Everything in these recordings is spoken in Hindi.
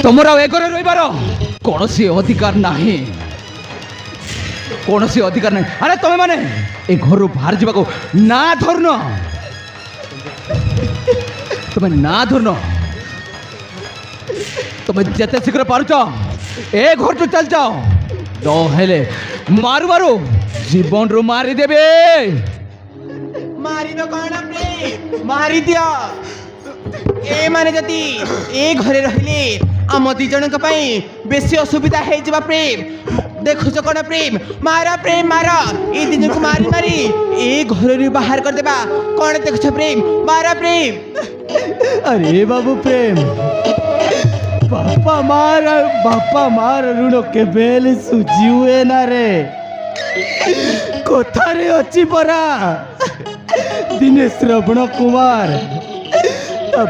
तुमर ए घरे रहिबार कौनसी अधिकार नहीं, कौनसी अधिकार नहीं। अरे तुम्हें माने ए घर बाहर जावाक ना धरन, तुम्हें ना धरन, तुम्हें जिते शीघ्र पारुच ए घर तो चल जाओ, नहेले मारु मारु जीवन रू मारी देबे। मारी दो कौन मारी दिया ए माने जति ए घरे रहिले आम दी जन बेसी असुविधा है जबा प्रेम देखुच कौन प्रेम मारा प्रेम मारा ए दी जन को मारी मारी ए घर बाहर कर देबा कौन देखुच प्रेम मारा प्रेम। अरे बाबू प्रेम बापा मार ऋण केबेल सुझी हुए ना रे कथारे अच्छी परा दिने श्रवण कुमार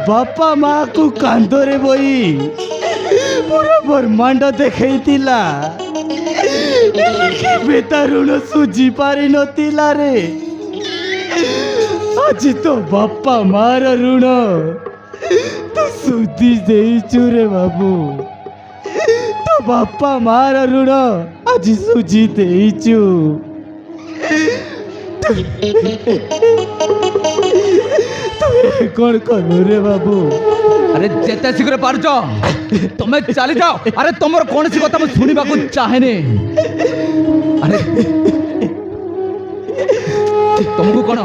बापा माँ को कांधरे बोई पूरा ब्रह्मांड देखा बेता ऋण सुझी पारि नथिला रे आज तो बापा मार ऋण तो सुधी देइचु रे बाबू तो बापा मार ऋण आज सुझी देइचु। कौन करू रे बाबू? अरे जेते शीघ्र पारुच तुम्हें चली जाओ। अरे तुम कौन सी कथा शुणा चाहे अरे तुमको कौन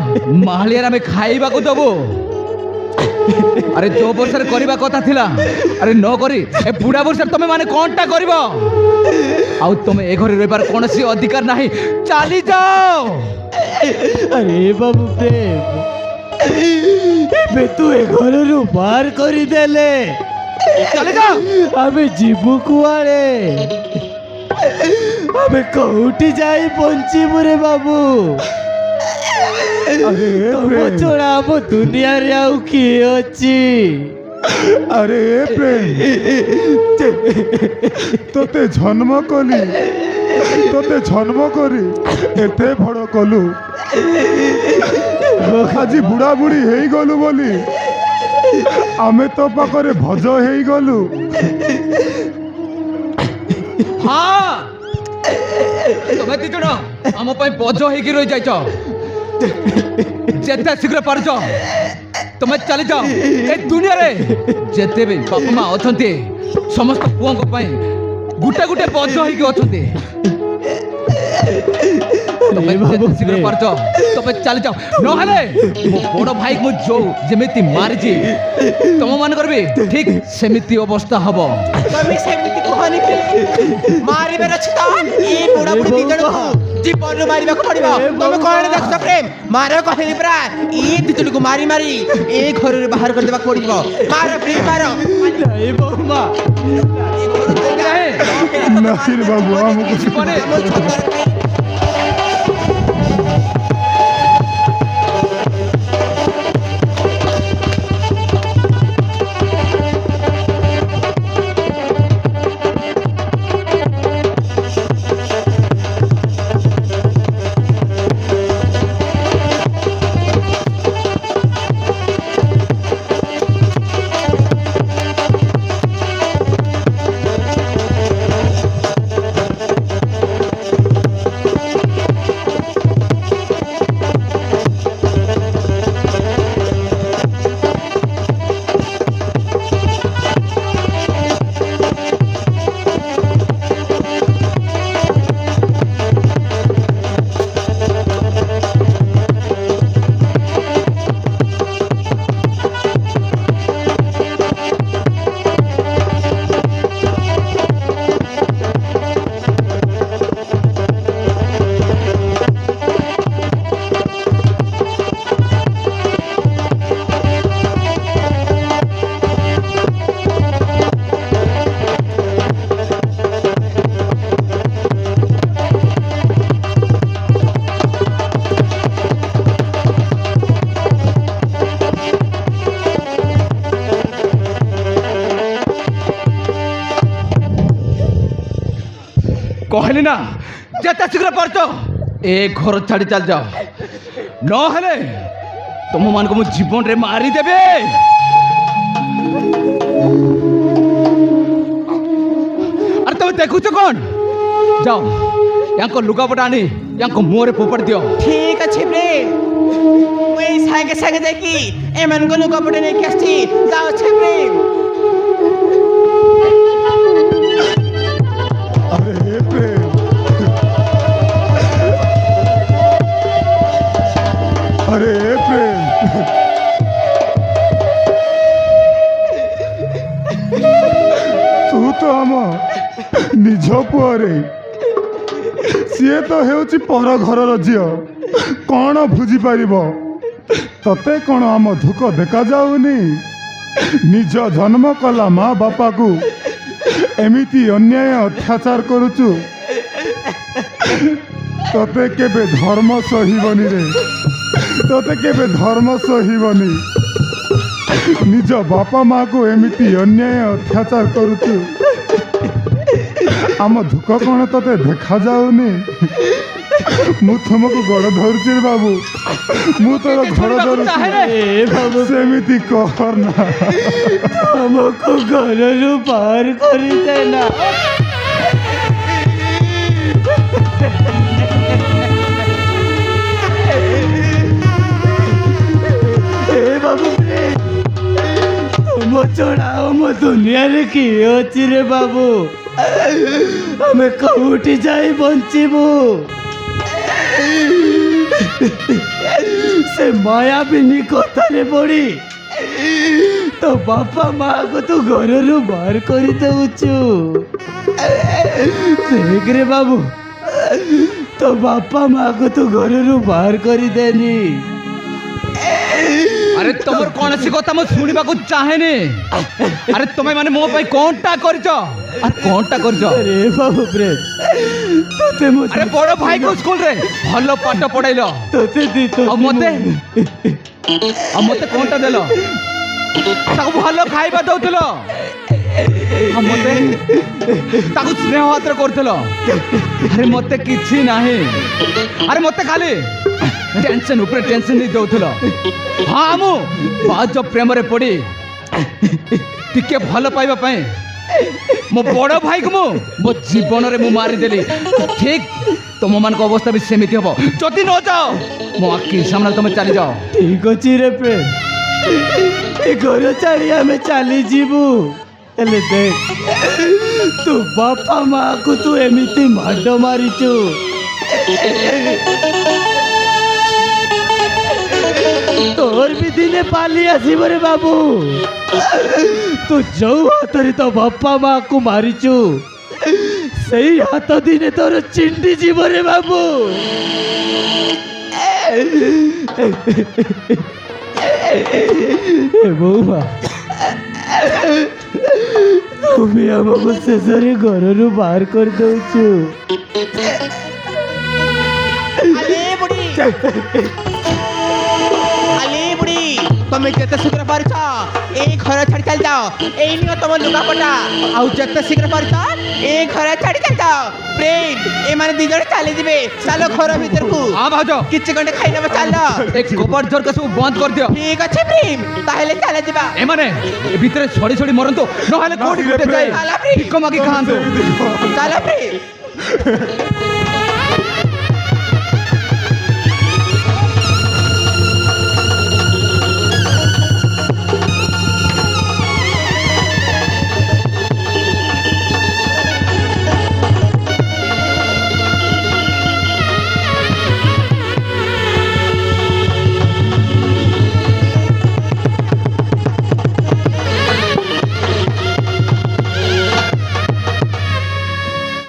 मालिया में खाइबा को दबो? अरे जो वर्ष करवा कथा थिला अरे न करी ए बुढ़ा वर्ष तुम माने कौनटा कर आउ तुम ए घर रहिबार कौन सी अधिकार नहीं, चली जाओ। अरे बाबू प्रेम एबे तू ए घर रु बाहर करी देले चले जाओ। आबे जीवु कुआड़े आबे कोउटी जाई पहुंचीबु रे बाबू। अरे तुम छोड़ा आम दुनिया रे आउ किए अछि? अरे प्रेम तोते जन्म कली तोते जन्म करी एते बड़ कलु आज बुढ़ा बुढ़ी हेई गलु बोली आमे तो पाखरे भज हेई गलु। हाँ तुम्हें दी जन आम बज हो रही जाइଛ जेते शीघ्र पारुच तुम्हें चली जाओ। ए दुनिया रे जेते भी बापा माँ अछंती समस्त पुओं गुटे गुटे बज होती तुम्हें जेते शीघ्र पारुच तुम्हें चली जाओ, नहले मो बड़ भाई को जो जेमिति मारिछि तुम मान करबी ठीक सेमिति अवस्था हबो। तमे सेमिति कहनी मारी बेर अछि त ए बुढ़ा बुढ़ी दी जन को जीवन मारिबा को पड़िबो। तमे कोन देखछ प्रेम मारो कहनी परा ए दी जन को मारी मारी ए घर रे बाहर कर देबा पड़िबो। मारो प्रेम मारो ए बहुमा नासिर बाबू हमको कहली ना जेते शीघ्र पारुच ए घर छाड़ी चल जाओ, नहले तुम मान को जीवन रे मारी देबे अरे तुम देखुच कौन जाओ यांको लुगापटा आनी यांको मुहरे फोपड़ दियो ठीक अच्छे प्रेम मुई सागे सागे देखी एमन को लुगापटा नहीं आसी जाओ अच्छे प्रेम अरे हे प्रेम अरे हे प्रेम तू तो आम निज पुअरे सीए तो हेउची पर घर झील कौन बुझी पार तते कौन आम दुख देखा जाऊनी निज जन्म कला माँ बापा को एमिति अन्याय अत्याचार करुचु तते केबे धर्म सहीबनी रे तते केबे धर्म सहीबनी निज बापा माँ को एमिति अन्याय अत्याचार करुचु आम दुख कौन तते देखा जाऊनी मु तुमको गड़ धरुची रे बाबू मु तोर घर धरुची बाबू सेमिति कहना हमको घर पार कर देना बाबू तुम छोड़ा हम दुनिया रे किए अच्छी रे बाबू हमें कौटी जाई बंचीबू से मायाबिनी कथारे पड़ी तो बापा माँ को तू घर बाहर कर दउचु देख रे बाबू तो बापा माँ को तू घर बाहर कर देनी अरे तुमर कौन सी कथा मु सुनिबा को चाहेनी अरे तुम्हें माने मो पाई कोनटा करजो अरे कोनटा करजो अरे बाबू प्रेम तोते मो अरे बड़ भाई को स्कूल रे भलो पाठ पढ़ाइलो तोते दी तो मते कोनटा देलो ताको भलो खाइबा दउतलो मते ताको स्नेह हात्र करतलो अरे मते किछि नाही अरे मते खाली टेंशन ऊपर टेंशन नहीं दउतलो हाँ मु बाज प्रेम रे पड़ी टिके भलो पाइबा पई मो बड़ भाई को मो जीवन रे मु मारी देली ठीक तुम मान को अवस्था भी सेमिति हबो जति न जाओ मो आखि सामने तुम चली जाओ ठीक अछि रे प्रेम ए घर छाड़ी हमें चली जीवु हेले देख तू बापा माँ को तू एमिति माड मारिचु तोर भी दिने पाली आसीब रे बाबू तू जो हाथ तो बापा माँ को मारिचु सही हाथ दिने तोर चिंटी जीव रे बाबू बौमा तुम्हें हमको शेषरे घर बाहर कर दउचु अले बुढ़ी तुम्हें जिते शीघ्र पारिछ ए घर छाड़ी चल जाओ ए नियो तुम लुगापटा आउ जिते शीघ्र पारिछ ए घर छाड़ी चल जाओ प्रेम ए माने दी जण चली जिबे चलो घर भीतर को हाँ भाजो किछ घंटे खाई नेबे चल एक गोबर जोर का सब बंद कर दियो ठीक अछि प्रेम ताहेले चले जिबा ए माने ए भीतर छोड़ी छोड़ी मरंतो न हाले कोठी गुटे जाए चला प्रेम भिक्को मागी खांतो चला प्रेम